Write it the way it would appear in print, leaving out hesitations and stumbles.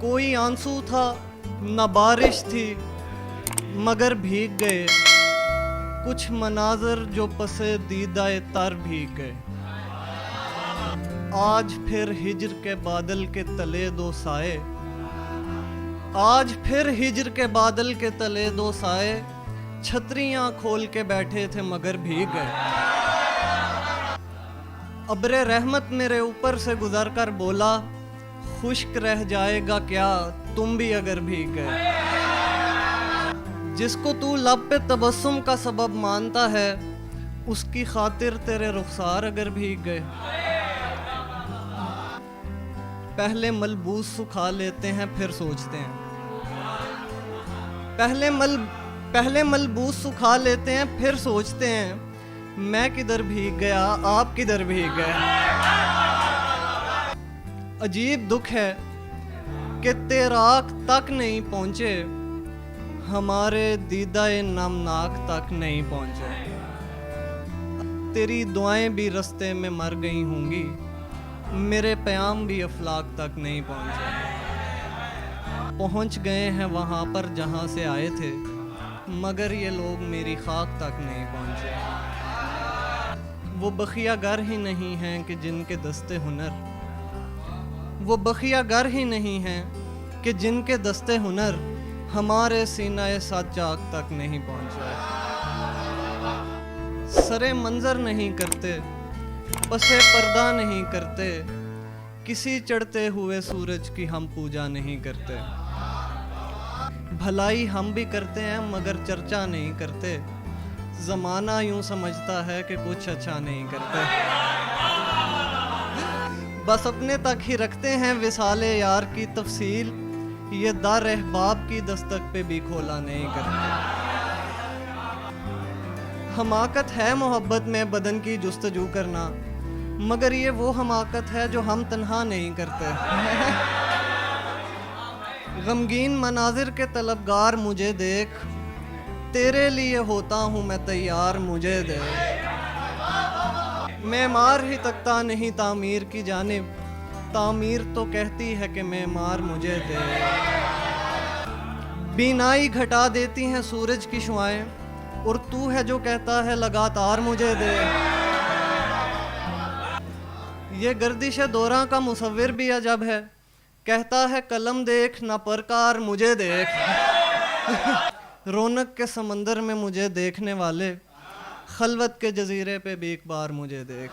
कोई आंसू था न बारिश थी मगर भीग गए, कुछ मनाजर जो पसे दीदाए तर भीग गए। आज फिर हिज्र के बादल के तले दो साए, आज फिर हिज्र के बादल के तले दो साए, छतरियां खोल के बैठे थे मगर भीग गए। अब्रे रहमत मेरे ऊपर से गुजर कर बोला, खुश्क रह जाएगा क्या तुम भी अगर भीग गए। जिसको तू लब पे तबस्सुम का सबब मानता है, उसकी खातिर तेरे रुखसार अगर भीग गए। पहले मलबूस सुखा लेते हैं फिर सोचते हैं, पहले मलबूस सुखा लेते हैं फिर सोचते हैं, मैं किधर भीग गया आप किधर भीग गए। अजीब दुख है कि तेराक तक नहीं पहुंचे, हमारे दीदाए नमनाक तक नहीं पहुंचे। तेरी दुआएं भी रास्ते में मर गई होंगी, मेरे प्याम भी अफलाक तक नहीं पहुंचे। पहुंच गए हैं वहां पर जहां से आए थे, मगर ये लोग मेरी खाक तक नहीं पहुंचे। वो बखिया घर ही नहीं हैं कि जिनके दस्ते हुनर, वो बखिया घर ही नहीं हैं कि जिनके दस्ते हुनर हमारे सीनाए साचाक तक नहीं पहुंचे। सरे मंजर नहीं करते, पसे पर्दा नहीं करते, किसी चढ़ते हुए सूरज की हम पूजा नहीं करते। भलाई हम भी करते हैं मगर चर्चा नहीं करते, जमाना यूं समझता है कि कुछ अच्छा नहीं करते। बस अपने तक ही रखते हैं विसाले यार की तफसील, ये दर अहबाब की दस्तक पे भी खोला नहीं करते। हमाकत है मोहब्बत में बदन की जुस्तजू करना, मगर ये वो हमाकत है जो हम तन्हा नहीं करते। गमगीन मनाजिर के तलबगार मुझे देख, तेरे लिए होता हूँ मैं तैयार मुझे देख। मेमार ही तकता नहीं तामीर की जानिब, तामीर तो कहती है कि मेमार मुझे दे। बीनाई घटा देती हैं सूरज की शुआएं, और तू है जो कहता है लगातार मुझे दे। ये गर्दिश दौरा का मुसव्विर भी अजब है, कहता है कलम देख ना परकार मुझे देख। रौनक के समंदर में मुझे देखने वाले, खलवत के जजीरे पे भी एक बार मुझे देख।